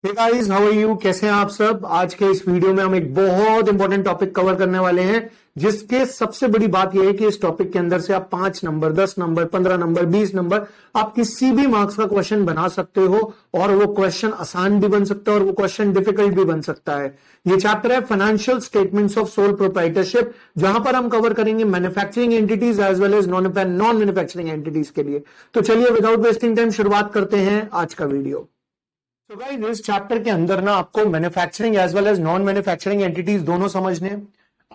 Hey guys, how are you? कैसे हैं आप सब? आज के इस वीडियो में हम एक बहुत इंपॉर्टेंट टॉपिक कवर करने वाले हैं, जिसके सबसे बड़ी बात यह है कि इस टॉपिक के अंदर से आप 5 नंबर, 10 नंबर, 15 नंबर, 20 नंबर, आप किसी भी मार्क्स का क्वेश्चन बना सकते हो। और वो क्वेश्चन आसान भी बन सकता है और वो क्वेश्चन डिफिकल्ट भी बन सकता है। ये चैप्टर है financial statements of sole proprietorship, जहां पर हम कवर करेंगे manufacturing entities as well as non manufacturing entities के लिए। तो चलिए विदाउट वेस्टिंग टाइम शुरुआत करते हैं आज का वीडियो। तो गाइस, इस चैप्टर के अंदर ना आपको manufacturing as well as non manufacturing entities दोनों समझने हैं।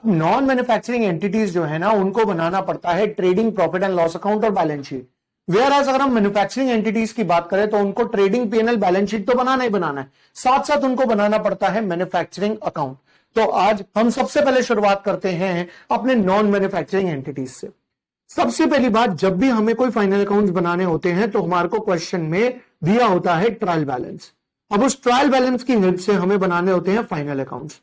नॉन मैन्युफैक्चरिंग एंटिटीज जो है ना, उनको बनाना पड़ता है trading profit and loss account और बैलेंस शीट। वेयर एज अगर हम मैन्युफैक्चरिंग एंटिटीज की बात करें तो उनको ट्रेडिंग पीएनएल बैलेंस शीट तो बनाना ही बनाना है, साथ साथ उनको बनाना पड़ता है मैन्युफैक्चरिंग अकाउंट। तो आज हम सबसे पहले शुरुआत करते हैं अपने नॉन मैन्युफैक्चरिंग एंटिटीज से। सबसे पहली बात, जब भी हमें कोई फाइनल अकाउंट्स बनाने होते हैं तो हमारे को क्वेश्चन में दिया होता है ट्रायल बैलेंस। अब उस ट्रायल बैलेंस की हेल्प से हमें बनाने होते हैं फाइनल अकाउंट्स।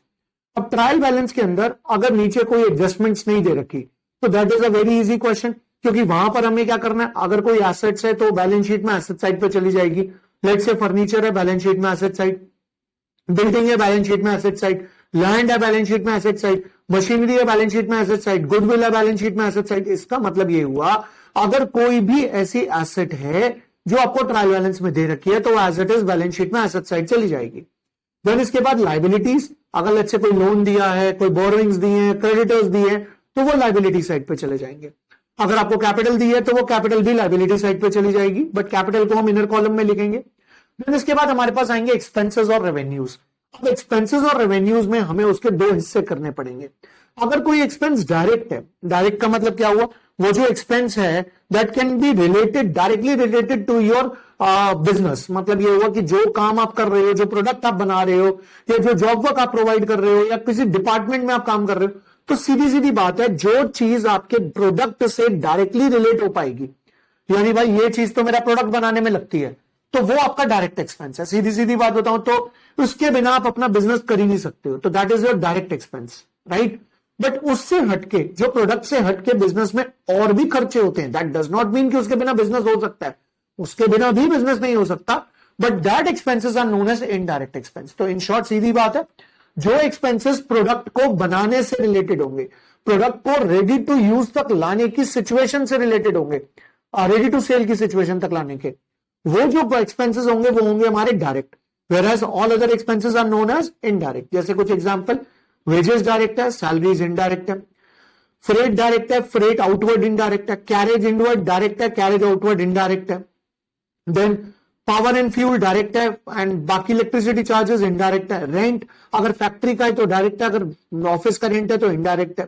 अब ट्रायल बैलेंस के अंदर अगर नीचे कोई एडजस्टमेंट्स नहीं दे रखी तो that is a very easy question, क्योंकि वहां पर हमें क्या करना है, अगर कोई एसेट्स है तो बैलेंस शीट में एसेट साइड पे चली जाएगी। लेट से फर्नीचर है, बैलेंस शीट में एसेट साइड। बिल्डिंग है, बैलेंस शीट में एसेट साइड। लैंड है, बैलेंस शीट में एसेट साइड। मशीनरी है, बैलेंस शीट में एसेट साइड। गुडविल है, बैलेंस शीट में एसेट साइड। इसका मतलब ये हुआ, अगर कोई भी ऐसी एसेट है जो आपको ट्रायल बैलेंस में दे रखी है तो वो as it is balance sheet में एसेट साइड चली जाएगी। देन इसके बाद लाइबिलिटीज, अगर लेट्स से कोई लोन दिया है, कोई बोरोइंग्स दिए हैं, क्रेडिटर्स दिए हैं, तो वो लाइबिलिटी साइड पे चले जाएंगे। अगर आपको कैपिटल दी है तो वो कैपिटल भी लाइबिलिटी साइड पे चली जाएगी, बट कैपिटल को हम इनर कॉलम में लिखेंगे। देन इसके बाद हमारे पास आएंगे एक्सपेंसेस और रेवेन्यूज। अब एक्सपेंसेस और रेवेन्यूज में हमें उसके दो हिस्से करने पड़ेंगे। अगर कोई एक्सपेंस डायरेक्ट है, डायरेक्ट का मतलब क्या हुआ, वो जो एक्सपेंस है that can be related, directly related to your business. मतलब ये हुआ कि जो काम आप कर रहे हो, जो प्रोडक्ट आप बना रहे हो, या जो जॉब वर्क आप प्रोवाइड कर रहे हो, या किसी डिपार्टमेंट में आप काम कर रहे हो, तो सीधी सीधी बात है, जो चीज आपके प्रोडक्ट से डायरेक्टली रिलेट हो पाएगी, यानी भाई ये चीज तो मेरा प्रोडक्ट बनाने में लगती है, तो वो आपका डायरेक्ट एक्सपेंस है। सीधी सीधी बात बताऊं तो उसके बिना आप अपना बिजनेस कर ही नहीं सकते हो, तो that is your direct expense, right. But उससे हटके, जो प्रोडक्ट से हटके बिजनेस में और भी खर्चे होते हैं, दैट डज नॉट मीन कि उसके बिना बिजनेस हो सकता है, उसके बिना भी बिजनेस नहीं हो सकता, but that expenses are known as indirect expense. तो इन शॉर्ट सीधी बात है, जो एक्सपेंसेस प्रोडक्ट को बनाने से रिलेटेड होंगे, प्रोडक्ट को रेडी टू यूज तक लाने की सिचुएशन से रिलेटेड होंगे, रेडी टू सेल की सिचुएशन तक लाने के, वो जो एक्सपेंसेस होंगे वो होंगे हमारे direct. Whereas all other expenses are known as indirect. जैसे कुछ एग्जांपल, वेजेस डायरेक्ट है, सैलरीज इनडायरेक्ट है, फ्रेट डायरेक्ट है, फ्रेट आउटवर्ड इनडायरेक्ट है, कैरेज इनवर्ड डायरेक्ट है, कैरेज आउटवर्ड इनडायरेक्ट है। Then power and fuel direct है, and बाकी इलेक्ट्रिसिटी चार्जेस इनडायरेक्ट है। रेंट अगर फैक्ट्री का है तो डायरेक्ट है, अगर ऑफिस का रेंट है तो इनडायरेक्ट है।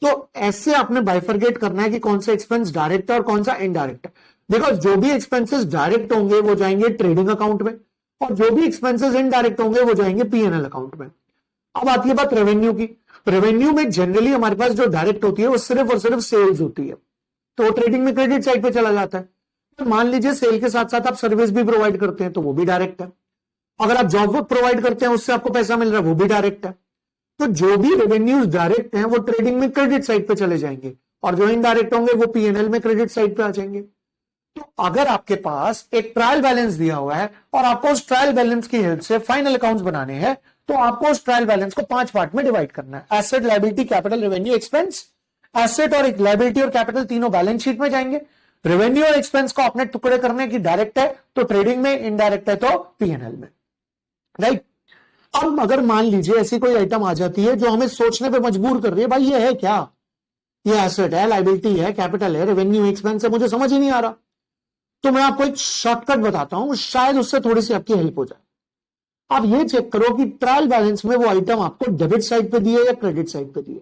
तो ऐसे आपने बाइफरगेट करना है कि कौन सा एक्सपेंस डायरेक्ट है और कौन सा इनडायरेक्ट है। बिकॉज जो भी एक्सपेंसेस डायरेक्ट होंगे वो जाएंगे ट्रेडिंग अकाउंट में, और जो भी एक्सपेंसेस इनडायरेक्ट होंगे वो जाएंगे पीएनएल अकाउंट में। अब आती है बात रेवेन्यू की। रेवेन्यू में जनरली हमारे पास जो डायरेक्ट होती है वो सिर्फ और सिर्फ सेल्स होती है, तो वो ट्रेडिंग में क्रेडिट साइड पे चला जाता है। तो मान लीजिए सेल के साथ साथ आप सर्विस भी प्रोवाइड करते हैं तो वो भी डायरेक्ट है। अगर आप जॉब वर्क प्रोवाइड करते हैं उससे आपको पैसा मिल रहा है, वो भी डायरेक्ट है। तो जो भी रेवेन्यूज डायरेक्ट हैं वो ट्रेडिंग में क्रेडिट साइड पे चले जाएंगे, और जो इनडायरेक्ट होंगे वो पीएनएल में क्रेडिट साइड पे आ जाएंगे। तो अगर आपके पास एक ट्रायल बैलेंस दिया हुआ है और आपको उस ट्रायल बैलेंस की हेल्प से फाइनल अकाउंट्स बनाने हैं, तो आपको उस ट्रायल बैलेंस को 5 पार्ट में डिवाइड करना है। Asset, liability, capital, revenue, expense. Asset और लायबिलिटी और कैपिटल तीनों बैलेंस शीट में जाएंगे। रेवेन्यू और एक्सपेंस को अपने टुकड़े करने की, डायरेक्ट है तो ट्रेडिंग में, इनडायरेक्ट है तो पीएनएल में, राइट। अब अगर मान लीजिए ऐसी कोई आइटम आ जाती है जो हमें सोचने पे मजबूर कर रही है, भाई ये है क्या, ये एसेट है, लायबिलिटी है, कैपिटल है, रेवेन्यू, एक्सपेंस है, मुझे समझ ही नहीं आ रहा, तो मैं आपको एक शॉर्टकट बताता हूं, शायद उससे थोड़ी सी आपकी हेल्प हो जाए। आप ये चेक करो कि ट्रायल बैलेंस में वो आइटम आपको डेबिट साइड पे दी है या क्रेडिट साइड पे दी है।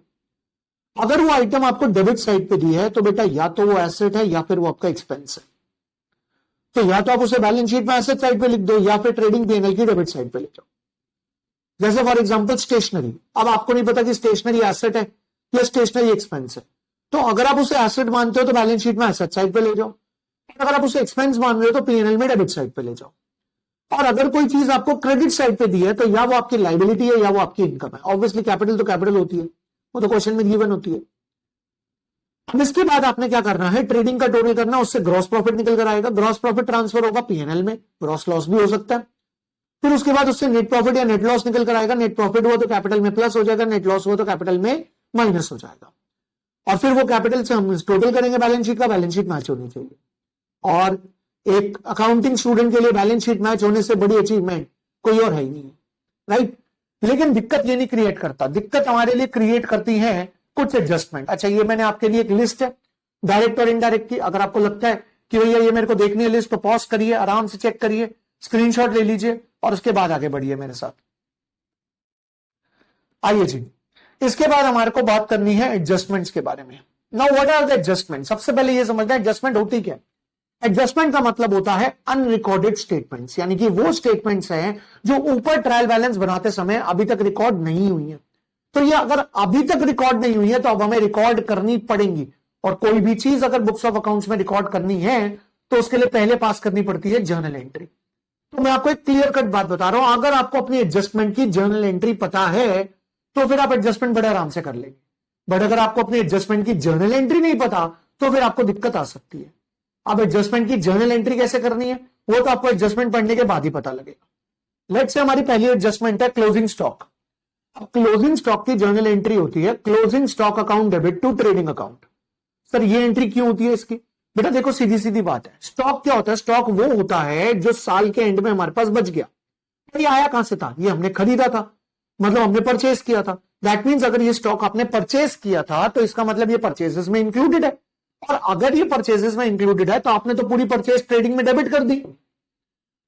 अगर वो आइटम आपको डेबिट साइड पे दी है तो बेटा या तो वो एसेट है या फिर वो आपका एक्सपेंस है। तो या तो आप उसे बैलेंस शीट में एसेट साइड पे लिख दो या फिर ट्रेडिंग पीएनएल की डेबिट साइड पे लिख दो। जैसे फॉर एग्जांपल स्टेशनरी, अब आपको नहीं पता कि स्टेशनरी एसेट है या स्टेशनरी एक्सपेंस है, तो अगर आप उसे एसेट मानते हो तो बैलेंस शीट में एसेट साइड पे ले जाओ, अगर आप उसे एक्सपेंस मान रहे हो तो पीएनएल में डेबिट साइड पे ले जाओ। और अगर कोई चीज आपको क्रेडिट साइड पे दी है तो या वो आपकी लायबिलिटी है या वो आपकी इनकम है। ऑब्वियसली कैपिटल तो कैपिटल होती है, वो तो क्वेश्चन में गिवन होती है। अब इसके बाद आपने क्या करना है, ट्रेडिंग का टोटल करना, उससे ग्रॉस प्रॉफिट निकल कर आएगा, ग्रॉस प्रॉफिट ट्रांसफर होगा पीएनएल में, ग्रॉस लॉस भी हो सकता है। फिर उसके बाद उससे नेट प्रॉफिट या नेट लॉस निकल कर आएगा। नेट प्रॉफिट हुआ तो कैपिटल में प्लस हो जाएगा, नेट लॉस हुआ तो कैपिटल में माइनस हो जाएगा। और फिर वो कैपिटल से हम टोटल करेंगे बैलेंस शीट का, बैलेंस शीट मैच होनी चाहिए। और एक अकाउंटिंग स्टूडेंट के लिए बैलेंस शीट मैच होने से बड़ी अचीवमेंट कोई और है ही नहीं, राइट। लेकिन दिक्कत ये नहीं क्रिएट करता, दिक्कत हमारे लिए क्रिएट करती है कुछ एडजस्टमेंट। अच्छा, ये मैंने आपके लिए एक लिस्ट है डायरेक्ट और इनडायरेक्ट की। अगर आपको लगता है कि भैया ये मेरे को देखनी है लिस्ट, तो पॉज करिए, आराम से चेक करिए, स्क्रीनशॉट ले लीजिए और उसके बाद आगे बढ़िए मेरे साथ। आइए जी, इसके बाद हमारे को बात करनी है एडजस्टमेंट्स के बारे में। Now what are the adjustment? सबसे पहले ये समझना है एडजस्टमेंट होती क्या है। एडजस्टमेंट का मतलब होता है अनरिकॉर्डेड स्टेटमेंट्स, यानी कि वो स्टेटमेंट्स हैं जो ऊपर ट्रायल बैलेंस बनाते समय अभी तक रिकॉर्ड नहीं हुई है। तो ये अगर अभी तक रिकॉर्ड नहीं हुई है तो अब हमें रिकॉर्ड करनी पड़ेंगी। और कोई भी चीज अगर बुक्स ऑफ अकाउंट्स में रिकॉर्ड करनी है तो उसके लिए पहले पास करनी पड़ती है जर्नल एंट्री। तो मैं आपको एक क्लियर कट बात बता रहा हूं, अगर आपको अपनी एडजस्टमेंट की जर्नल एंट्री पता है तो फिर आप एडजस्टमेंट बड़े आराम से कर लेंगे। बट अगर आपको अपनी एडजस्टमेंट की जर्नल एंट्री नहीं पता तो फिर आपको दिक्कत आ सकती है। अब एडजस्टमेंट की जर्नल एंट्री कैसे करनी है वो तो आपको एडजस्टमेंट पढ़ने के बाद ही पता लगेगा। लेट्स से हमारी पहली एडजस्टमेंट है क्लोजिंग स्टॉक। अब क्लोजिंग स्टॉक की जर्नल एंट्री होती है closing stock account debit to trading account. Sir ये एंट्री क्यों होती है इसकी? बेटा देखो, सीधी सीधी बात है, स्टॉक क्या होता है? स्टॉक वो होता है जो साल के एंड में हमारे पास बच गया। ये आया कहां से था? ये हमने खरीदा था, मतलब हमने परचेज किया था। दैट मीन्स अगर ये स्टॉक आपने परचेज किया था तो इसका मतलब ये परचेजेस में इंक्लूडेड है। और अगर ये परचेजेस में इंक्लूडेड है तो आपने तो पूरी परचेज ट्रेडिंग में डेबिट कर दी।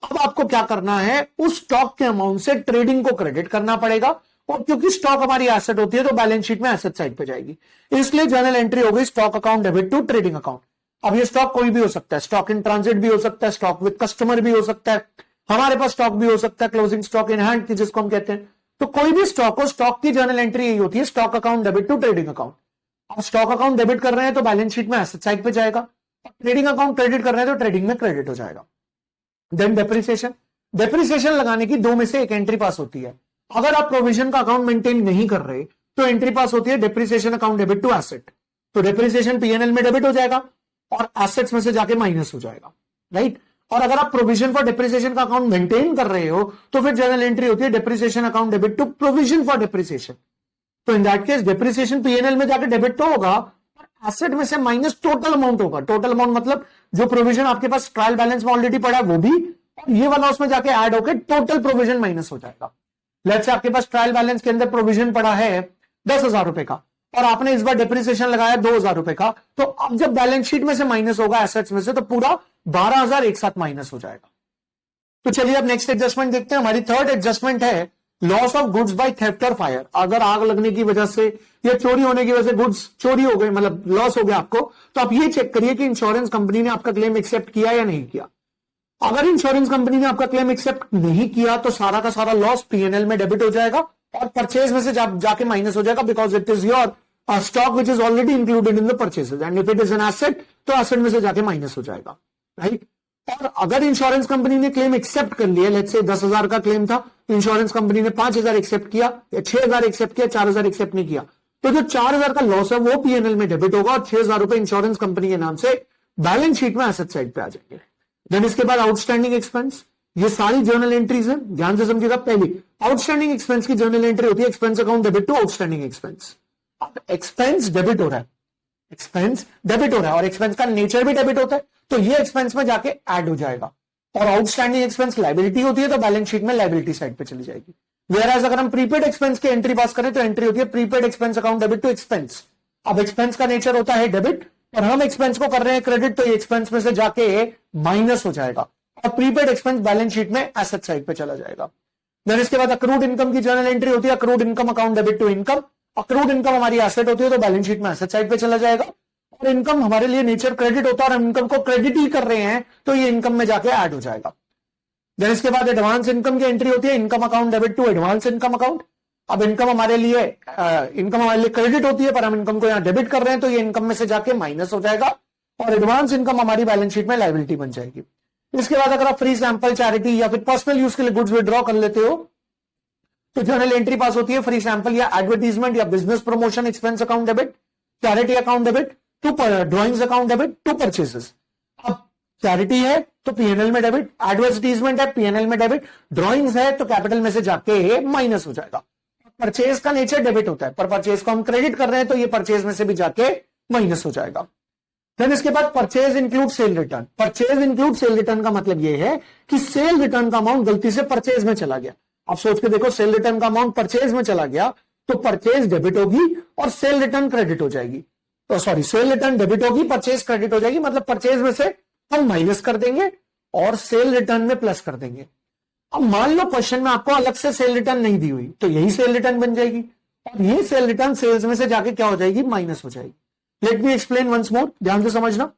अब आपको क्या करना है, उस स्टॉक के अमाउंट से ट्रेडिंग को क्रेडिट करना पड़ेगा। और क्योंकि स्टॉक हमारी एसेट होती है तो बैलेंस शीट में एसेट साइड पे जाएगी, इसलिए जर्नल एंट्री हो गई stock account debit to trading account. अब ये स्टॉक कोई भी हो सकता है, स्टॉक इन ट्रांजिट भी हो सकता है, स्टॉक विद कस्टमर भी हो सकता है, हमारे पास स्टॉक भी हो सकता है क्लोजिंग स्टॉक इन हैंड जिसको हम कहते हैं। तो कोई भी स्टॉक हो, स्टॉक की जर्नल एंट्री यही होती है stock account debit to trading account. अब स्टॉक अकाउंट डेबिट कर रहे हैं तो बैलेंस शीट में एसेट साइड पे जाएगा, ट्रेडिंग अकाउंट क्रेडिट कर रहे हैं तो ट्रेडिंग में क्रेडिट हो जाएगा। देन डेप्रिसिएशन, डेप्रिसिएशन लगाने की दो में से एक एंट्री पास होती है। अगर आप प्रोविजन का अकाउंट मेंटेन नहीं कर रहे तो एंट्री पास होती है depreciation account debit to asset. तो डेप्रिसिएशन पीएनएल में डेबिट हो जाएगा और एसेट्स में से जाके माइनस हो जाएगा, राइट। और अगर आप प्रोविजन फॉर डेप्रिसिएशन का अकाउंट मेंटेन कर रहे हो तो फिर जर्नल एंट्री होती है depreciation account debit to provision for depreciation. तो in that case depreciation PNL में जाके डेबिट तो होगा, एसेट में से माइनस टोटल अमाउंट होगा। टोटल अमाउंट मतलब जो प्रोविजन आपके पास ट्रायल बैलेंस में ऑलरेडी पड़ा है वो भी, और ये वाला उसमें जाके ऐड होकर टोटल प्रोविजन माइनस हो जाएगा। लेट्स से आपके पास ट्रायल बैलेंस के अंदर प्रोविजन पड़ा है 10,000 रुपए का और आपने इस बार डेप्रिसिएशन लगाया 2,000 रुपए का, तो अब जब बैलेंस शीट में से माइनस होगा एसेट्स में से तो पूरा 12,000 एक साथ माइनस हो जाएगा। तो चलिए अब नेक्स्ट एडजस्टमेंट देखते हैं। हमारी थर्ड एडजस्टमेंट है loss of goods by theft और फायर। अगर आग लगने की वजह से या चोरी होने की वजह से गुड्स चोरी हो गए, मतलब लॉस हो गया आपको, तो आप ये चेक करिए कि इंश्योरेंस कंपनी ने आपका क्लेम एक्सेप्ट किया या नहीं किया। अगर इंश्योरेंस कंपनी ने आपका क्लेम एक्सेप्ट नहीं किया तो सारा का सारा लॉस पीएनएल में डेबिट हो जाएगा और परचेज में से जाके माइनस हो जाएगा, because it is your stock which is already included in the purchases and if it is an asset तो एसेट में से जाके माइनस हो जाएगा, राइट। और अगर इंश्योरेंस कंपनी ने क्लेम एक्सेप्ट कर लिया, लेट्स से 10,000 का क्लेम था, इंश्योरेंस कंपनी ने 5,000 एक्सेप्ट किया या 6,000 एक्सेप्ट किया, 4,000 एक्सेप्ट नहीं किया, तो जो 4,000 का लॉस है वो पीएनएल में डेबिट होगा और 6,000 रुपए इंश्योरेंस कंपनी के नाम से बैलेंस शीट में एसेट साइड पे आ जाएंगे। देन इसके बाद आउटस्टैंडिंग एक्सपेंस, ये सारी जर्नल एंट्रीज है, ध्यान से समझिएगा। पहली आउटस्टैंडिंग एक्सपेंस की जर्नल एंट्री होती है expense account debit to outstanding expense. Expense debit हो रहा है, एक्सपेंस डेबिट हो रहा है और एक्सपेंस का नेचर भी डेबिट होता है, तो ये एक्सपेंस में जाके ऐड हो जाएगा। और आउटस्टैंडिंग एक्सपेंस लायबिलिटी होती है तो बैलेंस शीट में लायबिलिटी साइड पे चली जाएगी। वेयरएज अगर हम प्रीपेड एक्सपेंस की एंट्री पास करें तो एंट्री होती है prepaid expense account debit to expense. अब एक्सपेंस का नेचर होता है डेबिट और हम एक्सपेंस को कर रहे हैं क्रेडिट, तो ये एक्सपेंस में से जाके माइनस हो जाएगा और प्रीपेड एक्सपेंस बैलेंस शीट में एसेट साइड पे चला जाएगा। देन इसके बाद अक्रूड इनकम की जर्नल एंट्री होती है accrued income account debit to income. Accrued income हमारी एसेट होती है तो बैलेंस शीट में एसेट साइड पे चला जाएगा और इनकम हमारे लिए नेचर क्रेडिट होता है और हम इनकम को क्रेडिट ही कर रहे हैं तो ये इनकम में जाके ऐड हो जाएगा। देन इसके बाद एडवांस इनकम की एंट्री होती है income account debit to advance income account. अब इनकम हमारे लिए क्रेडिट होती है पर हम इनकम को यहां डेबिट कर रहे हैं तो ये इनकम में से जाके माइनस हो जाएगा और एडवांस इनकम हमारी बैलेंस शीट में लायबिलिटी बन जाएगी। इसके बाद अगर आप फ्री सैंपल, चैरिटी या फिर पर्सनल यूज के लिए गुड्स विड्रॉ कर लेते हो तो जर्नल एंट्री पास होती है फ्री सैंपल या एडवर्टीजमेंट या business promotion expense account debit, charity account debit to drawings account debit to purchases. अब चैरिटी है तो पीएनएल में डेबिट, एडवर्टाइजमेंट है पीएनएल में डेबिट, ड्राइंग्स है तो कैपिटल में से जाके माइनस हो जाएगा। परचेज का नेचर डेबिट होता है, पर परचेज को हम क्रेडिट कर रहे हैं तो ये परचेज में से भी जाके माइनस हो जाएगा। फिर इसके बाद purchase include cell return. Purchase include cell return का मतलब ये है कि सेल रिटर्न का अमाउंट गलती से परचेज में चला गया। आप सोच के देखो, सेल रिटर्न का अमाउंट परचेज में चला गया तो परचेज डेबिट होगी और सेल रिटर्न क्रेडिट हो जाएगी। तो सॉरी, सेल रिटर्न डेबिट होगी, परचेज क्रेडिट हो जाएगी, मतलब परचेज में से हम माइनस कर देंगे और सेल रिटर्न में प्लस कर देंगे। अब मान लो क्वेश्चन में आपको अलग से सेल रिटर्न नहीं दी हुई तो यही सेल रिटर्न बन जाएगी और ये सेल रिटर्न सेल्स में से जाके क्या हो जाएगी, माइनस हो जाएगी। Let me explain once more, ध्यान से समझना।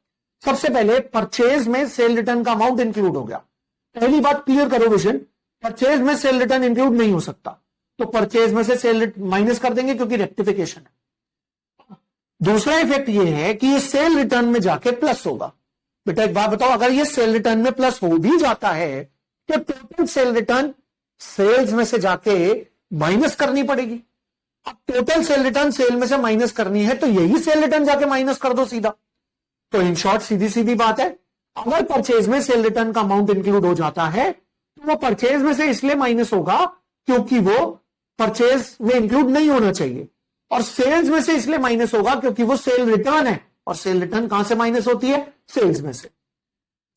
सबसे पहले परचेज में सेल रिटर्न का अमाउंट इंक्लूड हो गया। पहली बात क्लियर करो विजन, परचेज में सेल रिटर्न इंक्लूड नहीं हो सकता, तो परचेज में से सेल माइनस कर देंगे क्योंकि रेक्टिफिकेशन है। दूसरा इफेक्ट ये है कि ये सेल रिटर्न में जाके प्लस होगा। बेटा एक बात बताओ, अगर ये सेल रिटर्न में प्लस हो भी जाता है तो टोटल सेल रिटर्न सेल्स में से जाके माइनस करनी पड़ेगी। अब टोटल सेल रिटर्न सेल में से माइनस करनी है तो यही सेल रिटर्न जाके माइनस कर दो सीधा। तो इन शॉर्ट सीधी सीधी बात है, अगर परचेज में सेल रिटर्न का अमाउंट इंक्लूड हो जाता है तो वो परचेज में से इसलिए माइनस होगा क्योंकि वो परचेज में इंक्लूड नहीं होना चाहिए, और सेल्स में से इसलिए माइनस होगा क्योंकि वो सेल रिटर्न है, और सेल रिटर्न कहां से माइनस होती है, सेल्स में से।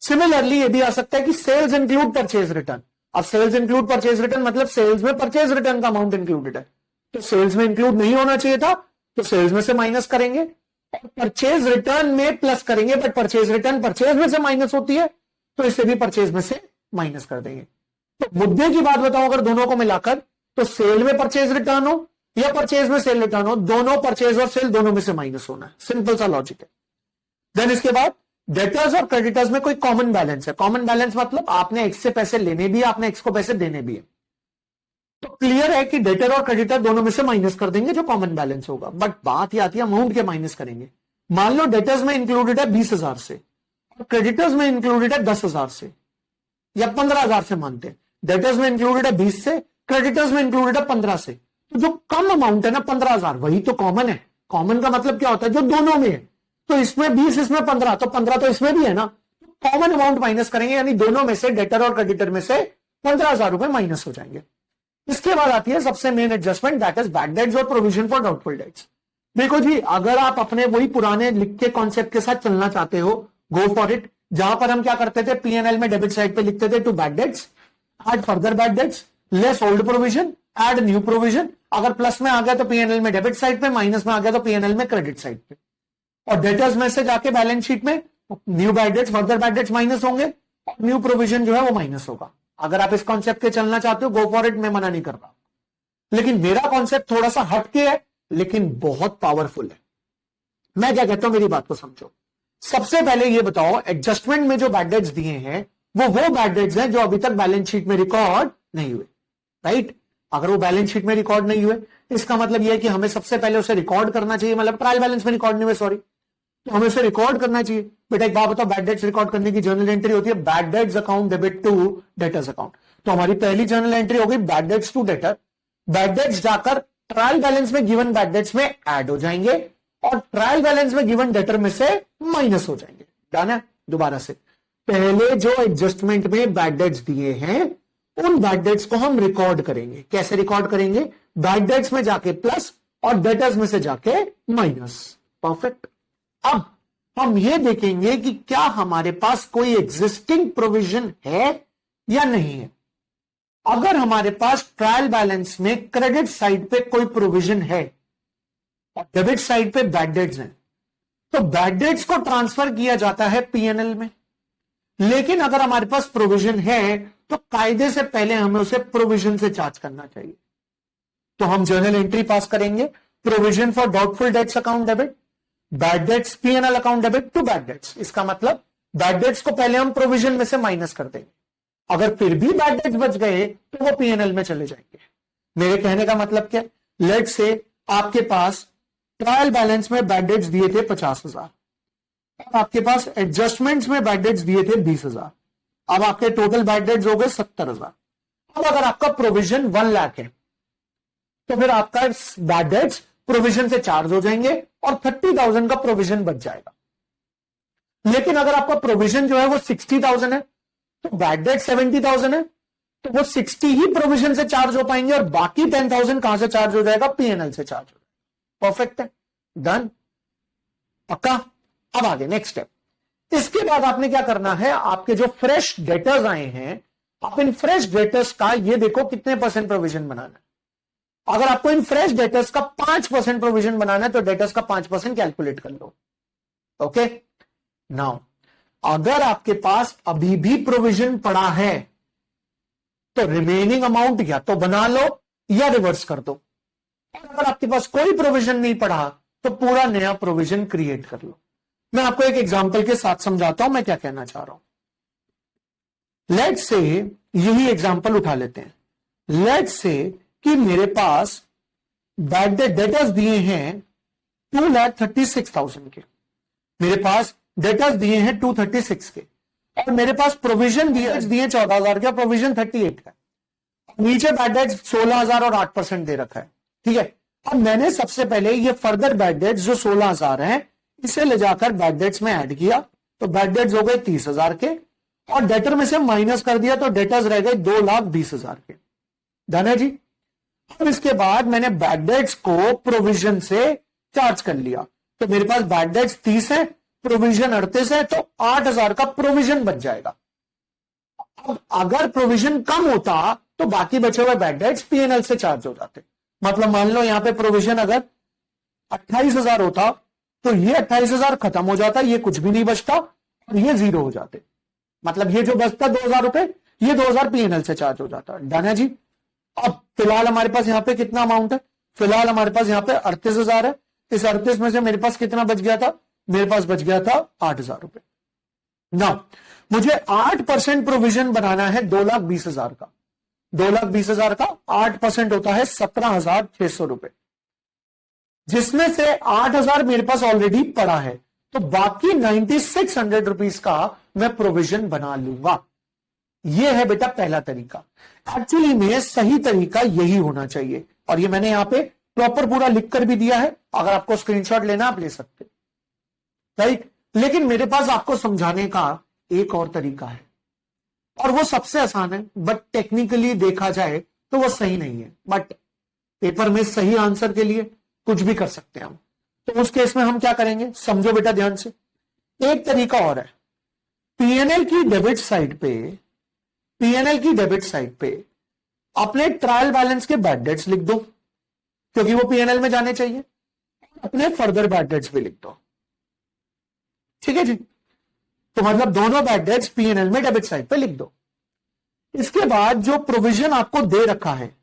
सिमिलरली ये भी आ सकता है कि सेल्स इंक्लूड परचेज रिटर्न। अब सेल्स इंक्लूड परचेज रिटर्न मतलब सेल्स में परचेज रिटर्न का अमाउंट इंक्लूडेड है, तो सेल्स में इंक्लूड नहीं होना चाहिए था तो सेल्स में से माइनस करेंगे और परचेज रिटर्न में प्लस करेंगे, बट परचेज रिटर्न परचेज में से माइनस होती है तो इसे भी परचेज में से माइनस कर देंगे। तो मुद्दे की बात बताओ, अगर दोनों को मिलाकर, तो सेल में परचेज रिटर्न हो या परचेज में सेल रिटर्न हो, दोनों परचेज और सेल दोनों में से माइनस होना है। सिंपल सा लॉजिक है। देन इसके बाद डेटर्स और क्रेडिटर्स में कोई कॉमन बैलेंस है। कॉमन बैलेंस मतलब आपने एक्स से पैसे लेने भी है, आपने एक्स को पैसे देने भी है, तो क्लियर है कि डेटर और क्रेडिटर दोनों में से माइनस कर देंगे जो कॉमन बैलेंस होगा। बट बात ये आती है अमाउंट के माइनस करेंगे। मान लो डेटर्स में इंक्लूडेड है 20,000 से और क्रेडिटर्स में इंक्लूडेड है 10,000 से या 15,000 से, मानते हैं डेटर्स में इंक्लूडेड है 20 से, क्रेडिटर्स में इंक्लूडेड है 15 से, तो जो कम अमाउंट है ना 15,000 वही तो कॉमन है। कॉमन का मतलब क्या होता है, जो दोनों में है, तो इसमें 20 इसमें 15, तो 15 तो इसमें भी है ना, कॉमन अमाउंट माइनस करेंगे, यानी दोनों में से डेटर और क्रेडिटर में से 15,000 रुपए माइनस हो जाएंगे। इसके बाद आती है सबसे main adjustment, that is bad debts और प्रोविजन फॉर डाउटफुल डेट्स। देखो जी, अगर आप अपने वही पुराने लिख के कॉन्सेप्ट के साथ चलना चाहते हो, गो फॉर इट। जहां पर हम क्या करते थे, पीएनएल में डेबिट साइड पे लिखते थे to bad debts, add further bad debts, less old provision, add new provision. अगर प्लस में आ गया तो पीएनएल में डेबिट साइड पे, माइनस में आ गया तो पीएनएल में क्रेडिट साइड पे। और डेटर्स में से जाके बैलेंस शीट में new bad debts, further bad dates minus होंगे और न्यू प्रोविजन जो है वो माइनस होगा। अगर आप इस कॉन्सेप्ट के चलना चाहते हो, गो फॉर इट, मैं मना नहीं कर रहा, लेकिन मेरा कॉन्सेप्ट थोड़ा सा हटके है लेकिन बहुत पावरफुल है। मैं क्या कहता हूं, मेरी बात को समझो। सबसे पहले ये बताओ, एडजस्टमेंट में जो बैड डेट्स दिए हैं वो बैड डेट्स हैं जो अभी तक बैलेंस शीट में रिकॉर्ड नहीं हुए, राइट। अगर वो बैलेंस शीट में रिकॉर्ड नहीं हुए, इसका मतलब यह है कि हमें सबसे पहले उसे रिकॉर्ड करना चाहिए, मतलब ट्रायल बैलेंस में रिकॉर्ड नहीं हुए, सॉरी, तो हमें उसे रिकॉर्ड करना चाहिए। बेटा एक बात बताओ, बैड डेट्स रिकॉर्ड करने की जर्नल एंट्री होती है bad debts account debit to debtors account. तो हमारी पहली जर्नल एंट्री होगी bad debts to debtor. Bad debts जाकर ट्रायल बैलेंस में गिवन बैड डेट्स में ऐड हो जाएंगे और ट्रायल बैलेंस में गिवन डेटर में से माइनस हो जाएंगे। डन है। दोबारा से, पहले जो एडजस्टमेंट में बैड डेट्स दिए हैं उन बैड डेट्स को हम रिकॉर्ड करेंगे। कैसे रिकॉर्ड करेंगे, बैड डेट्स में जाके प्लस और डेटर्स में से जाके माइनस। परफेक्ट। अब हम ये देखेंगे कि क्या हमारे पास कोई एग्जिस्टिंग प्रोविजन है या नहीं है। अगर हमारे पास ट्रायल बैलेंस में क्रेडिट साइड पे कोई प्रोविजन है और डेबिट साइड पे बैड डेट्स हैं, तो बैड डेट्स को ट्रांसफर किया जाता है पीएनएल में। लेकिन अगर हमारे पास प्रोविजन है तो कायदे से पहले हमें उसे प्रोविजन से चार्ज करना चाहिए। तो हम जर्नल एंट्री पास करेंगे, provision for doubtful debts account debit, bad debts PNL account debit to bad debts. इसका मतलब बैड डेट्स को पहले हम प्रोविजन में से माइनस कर देंगे, अगर फिर भी बैड डेट्स बच गए तो वो पीएनएल में चले जाएंगे। मेरे कहने का मतलब क्या, लेट्स से आपके पास ट्रायल बैलेंस में बैड डेट्स दिए थे 50,000, अब आपके पास एडजस्टमेंट्स में बैड डेट्स दिए थे 20,000, अब आपके टोटल बैड डेट्स हो गए 70,000। अब अगर आपका प्रोविजन 1 लाख है तो फिर आपका बैड डेट्स प्रोविजन से चार्ज हो जाएंगे और 30,000 का प्रोविजन बच जाएगा। लेकिन अगर आपका प्रोविजन जो है वो 60,000 है, तो बैड डेट 70,000 है, तो वो 60 ही प्रोविजन से चार्ज हो पाएंगे और बाकी 10,000 कहां से चार्ज हो जाएगा? पीएनएल से चार्ज हो जाएगा। परफेक्ट है, डन, पक्का। अब आगे नेक्स्ट स्टेप। इसके बाद आपने क्या करना है, आपके जो फ्रेश डेटर्स आए हैं, आप इन फ्रेश डेटर्स का ये देखो कितने परसेंट प्रोविजन बनाना है। अगर आपको इन फ्रेश डेटर्स का 5% प्रोविजन बनाना है तो डेटर्स का 5% कैलकुलेट कर लो। ओके, नाउ अगर आपके पास अभी भी प्रोविजन पड़ा है तो रिमेनिंग अमाउंट या तो बना लो या रिवर्स कर दो। और अगर आपके पास कोई प्रोविजन नहीं पड़ा तो पूरा नया प्रोविजन क्रिएट कर लो। मैं आपको एक एग्जांपल के साथ समझाता हूं मैं क्या कहना चाह रहा हूं। लेट्स से यही एग्जांपल उठा लेते हैं। लेट्स से कि मेरे पास बैड डेटर्स दिए हैं 2,36,000 के, मेरे पास डेटर्स दिए हैं 236 के, और मेरे पास प्रोविजन दिए 14,000 के, प्रोविजन 38 का। नीचे बैड डेट्स 16,000 और 8% दे रखा है, ठीक है। अब मैंने सबसे पहले ये फर्दर बैड डेट्स जो 16,000 है इसे ले जाकर बैड डेट्स में ऐड किया, तो बैड डेट्स हो गए 30,000 के, और डेटर में से माइनस कर दिया तो डेटर्स रह गए 2,20,000 के। डन है जी। अब इसके बाद मैंने बैड डेट्स को प्रोविजन से चार्ज कर लिया, तो मेरे पास बैड डेट्स 30 है, प्रोविजन 38 है, तो 8,000 का प्रोविजन बच जाएगा। अब अगर प्रोविजन कम होता तो बाकी बचे हुए बैड डेट्स पीएनएल से चार्ज हो जाते। मतलब मान लो यहां पे प्रोविजन अगर 28,000 होता तो ये 28,000 खत्म हो जाता, ये कुछ भी नहीं बचता और ये 0 हो जाते। मतलब ये जो बचता 2,000 रुपए, ये 2,000 पीएनएल से चार्ज हो जाता। डन है जी। अब फिलहाल हमारे पास यहां पे कितना अमाउंट है? फिलहाल हमारे पास यहां पे 38,000 है। इस 38 में से मेरे पास कितना बच गया था? मेरे पास बच गया था 8,000 रुपए। ना मुझे 8% प्रोविजन बनाना है 2,20,000 का। 2,20,000 का 8% होता है 17,600 रुपए, जिसमें से 8,000 मेरे पास ऑलरेडी पड़ा है, तो बाकी 9,600 रुपीज का मैं प्रोविजन बना लूंगा। यह है बेटा पहला तरीका। एक्चुअली में सही तरीका यही होना चाहिए, और ये मैंने यहां पे प्रॉपर पूरा लिख कर भी दिया है। अगर आपको स्क्रीनशॉट लेना आप ले सकते, राइट। लेकिन मेरे पास आपको समझाने का एक और तरीका है, और वो सबसे आसान है, बट टेक्निकली देखा जाए तो वो सही नहीं है, बट पेपर में सही आंसर के लिए कुछ भी कर सकते हैं हम। तो उस केस में हम क्या करेंगे, समझो बेटा ध्यान से। एक तरीका और है, पीएनएल की डेबिट साइड पे, पीएनएल की डेबिट साइड पे अपने ट्रायल बैलेंस के बैड डेट्स लिख दो, क्योंकि वो पीएनएल में जाने चाहिए। अपने फर्दर बैड डेट्स भी लिख दो, ठीक है जी। तो मतलब दोनों बैड डेट्स पीएनएल में डेबिट साइड पे लिख दो। इसके बाद जो प्रोविजन आपको दे रखा है,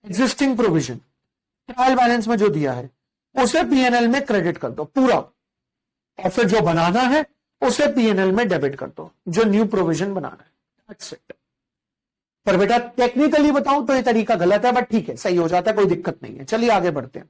एग्जिस्टिंग प्रोविजन ट्रायल बैलेंस में जो दिया है, उसे पीएनएल में क्रेडिट कर दो पूरा, और फिर जो बनाना है उसे पीएनएल में डेबिट कर दो, जो न्यू प्रोविजन बनाना है। That's it. पर बेटा टेक्निकली बताऊं तो ये तरीका गलत है, बट ठीक है, सही हो जाता है, कोई दिक्कत नहीं है। चलिए आगे बढ़ते हैं।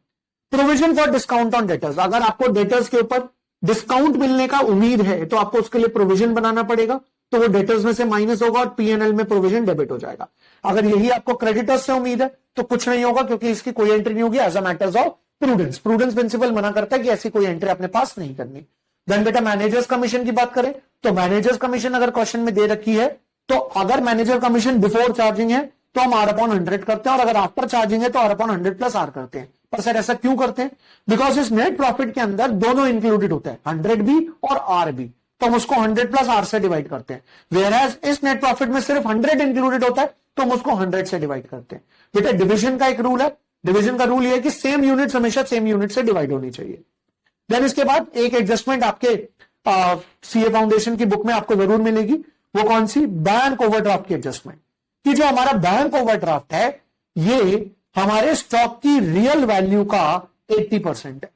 Provision for discount on debtors. अगर आपको डेटर्स के ऊपर डिस्काउंट मिलने का उम्मीद है तो आपको उसके लिए प्रोविजन बनाना पड़ेगा, तो वो डेटर्स में से माइनस होगा और पीएनएल में प्रोविजन डेबिट हो जाएगा। अगर यही आपको क्रेडिटर्स से उम्मीद है तो कुछ नहीं होगा, क्योंकि इसकी कोई एंट्री नहीं होगी as a matters of prudence. Prudence principle मना करता है कि ऐसी कोई एंट्री अपने पास नहीं करनी। देन बेटा मैनेजर्स कमीशन की बात करें तो मैनेजर्स कमीशन अगर क्वेश्चन में दे रखी है, तो अगर मैनेजर कमीशन बिफोर चार्जिंग है तो हम R/100 करते हैं, और अगर आफ्टर चार्जिंग है तो R/100 प्लस R करते हैं। पर सर ऐसा क्यों करते हैं? बिकॉज इस नेट प्रॉफिट के अंदर दोनों इंक्लूडेड होता है, 100 भी और R भी, तो हम उसको 100 प्लस R से डिवाइड करते हैं। वेयरएज इस नेट प्रॉफिट में सिर्फ 100 इंक्लूडेड होता है, तो हम उसको 100 से डिवाइड करते हैं। बेटा डिवीजन का एक रूल है, डिवीजन का रूल यह है कि सेम यूनिट हमेशा सेम यूनिट से डिवाइड होनी चाहिए। देन इसके बाद एक एडजस्टमेंट आपके सीए फाउंडेशन की बुक में आपको जरूर मिलेगी, वो कौन सी? बैंक ओवरड्राफ्ट की एडजस्टमेंट। कि जो हमारा बैंक ओवरड्राफ्ट है ये हमारे स्टॉक की रियल वैल्यू का 80% है,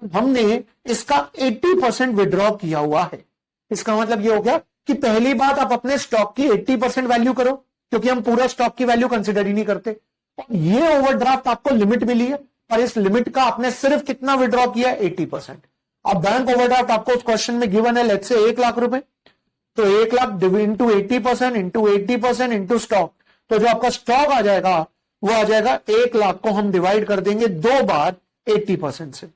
हमने इसका 80% विड्रॉ किया हुआ है। इसका मतलब ये हो गया कि पहली बात आप अपने स्टॉक की 80% वैल्यू करो, क्योंकि हम पूरा स्टॉक की वैल्यू कंसिडर ही नहीं करते। ये ओवरड्राफ्ट आपको लिमिट मिली है, और इस लिमिट का आपने सिर्फ कितना विड्रॉ किया? 80%। अब बैंक ओवरड्राफ्ट आपको उस क्वेश्चन में गिवन है, लेट्स से 1 लाख रुपए, तो 1 lakh into 80% into 80% into stock, तो जो आपका स्टॉक आ जाएगा वो आ जाएगा 1 लाख को हम डिवाइड कर देंगे 2 बार 80% से।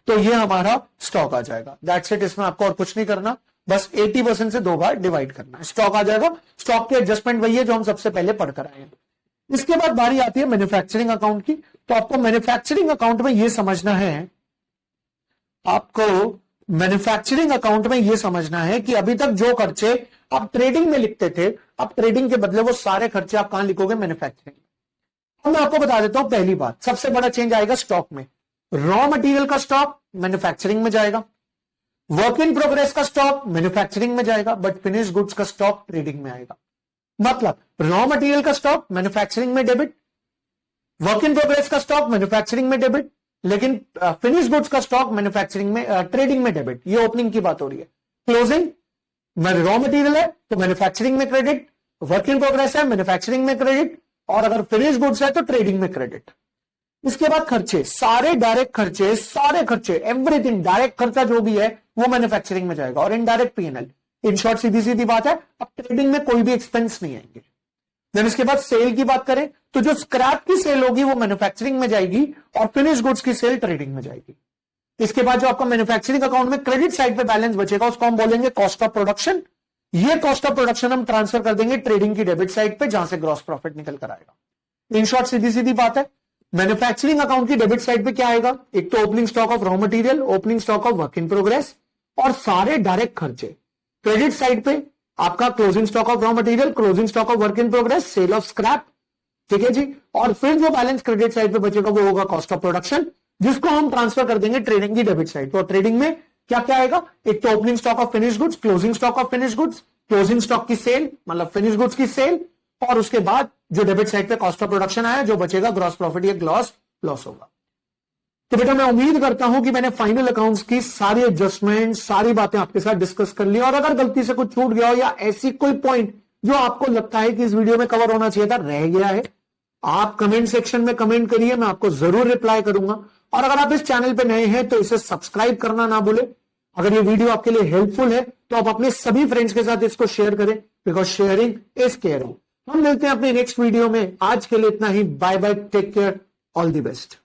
तो ये हमारा स्टॉक आ जाएगा। दैट्स इट, इसमें आपको और कुछ नहीं करना, बस 80% से 2 बार डिवाइड करना है, स्टॉक आ जाएगा। स्टॉक की एडजस्टमेंट वही है जो हम सबसे पहले पढ़ कर आए हैं। इसके बाद बारी आती है मैन्युफैक्चरिंग अकाउंट की। तो आपको मैन्युफैक्चरिंग अकाउंट में यह समझना है, आपको मैन्युफैक्चरिंग अकाउंट में यह समझना है कि अभी तक जो खर्चे आप ट्रेडिंग में लिखते थे, अब ट्रेडिंग के बदले वो सारे खर्चे आप कहां लिखोगे, मैन्युफैक्चरिंग। अब मैं आपको बता देता हूं, पहली बात सबसे बड़ा चेंज आएगा स्टॉक में। रॉ मटेरियल का स्टॉक मैन्युफैक्चरिंग में जाएगा, वर्क इन प्रोग्रेस का स्टॉक मैन्युफैक्चरिंग में जाएगा, बट फिनिश गुड्स का स्टॉक ट्रेडिंग में आएगा। मतलब रॉ मटेरियल का स्टॉक मैन्युफैक्चरिंग में डेबिट, वर्क इन प्रोग्रेस का स्टॉक मैन्युफैक्चरिंग में डेबिट, लेकिन फिनिश गुड्स का स्टॉक मैन्युफैक्चरिंग में ट्रेडिंग में डेबिट। ये ओपनिंग की बात हो रही है। क्लोजिंग रॉ मटेरियल है तो मैन्युफैक्चरिंग में क्रेडिट, वर्क इन प्रोग्रेस है मैन्युफैक्चरिंग में क्रेडिट, और अगर फिनिश गुड्स है तो ट्रेडिंग में क्रेडिट। इसके बाद खर्चे, सारे डायरेक्ट खर्चे, सारे खर्चे, एवरीथिंग डायरेक्ट खर्चा जो भी है वो मैन्युफैक्चरिंग में जाएगा, और इनडायरेक्ट पीएनएल। इन शॉर्ट सीधी सीधी बात है, अब ट्रेडिंग में कोई भी एक्सपेंस नहीं आएंगे। देन इसके बाद सेल की बात करें तो जो स्क्रैप की सेल होगी वो मैन्युफैक्चरिंग में जाएगी, और फिनिश गुड्स की सेल ट्रेडिंग में जाएगी। इसके बाद जो आपका मैन्युफैक्चरिंग अकाउंट में क्रेडिट साइड पे बैलेंस बचेगा उसको हम बोलेंगे कॉस्ट ऑफ प्रोडक्शन। ये कॉस्ट ऑफ प्रोडक्शन हम ट्रांसफर कर देंगे ट्रेडिंग की डेबिट साइड पे, जहां से ग्रॉस प्रॉफिट निकल कर आएगा। इन शॉर्ट सीधी सीधी बात है, मैन्युफैक्चरिंग अकाउंट की डेबिट साइड पे क्या आएगा, एक तो opening stock of raw material, opening stock of work in progress, और सारे डायरेक्ट खर्चे। क्रेडिट साइड पे आपका closing stock of raw material, closing stock of work in progress, sale of scrap, ठीक है जी। और फिर जो बैलेंस क्रेडिट साइड पे बचेगा वो होगा कॉस्ट ऑफ प्रोडक्शन, जिसको हम ट्रांसफर कर देंगे ट्रेडिंग की डेबिट साइड। तो ट्रेडिंग में क्या क्या आएगा, एक तो opening stock of finish goods, closing stock of finish goods, closing stock की सेल मतलब फिनिश गुड्स की सेल, और उसके बाद जो डेबिट साइड पे कॉस्ट ऑफ प्रोडक्शन आया, जो बचेगा ग्रॉस प्रॉफिट या लॉस होगा। तो बेटा मैं उम्मीद करता हूं कि मैंने फाइनल अकाउंट्स की सारी एडजस्टमेंट, सारी बातें आपके साथ डिस्कस कर ली, और अगर गलती से कुछ छूट गया हो या ऐसी कोई पॉइंट जो आपको लगता है कि इस वीडियो में कवर होना चाहिए था, रह गया है, आप कमेंट सेक्शन में कमेंट करिए, मैं आपको जरूर रिप्लाई करूंगा। और अगर आप इस चैनल पे नए हैं तो इसे सब्सक्राइब करना ना भूलें। अगर ये वीडियो आपके लिए हेल्पफुल है तो आप अपने सभी फ्रेंड्स के साथ इसको शेयर करें, बिकॉज शेयरिंग इज केयरिंग। हम मिलते हैं अपने नेक्स्ट वीडियो में, आज के लिए इतना ही। Bye bye, take care, all the best.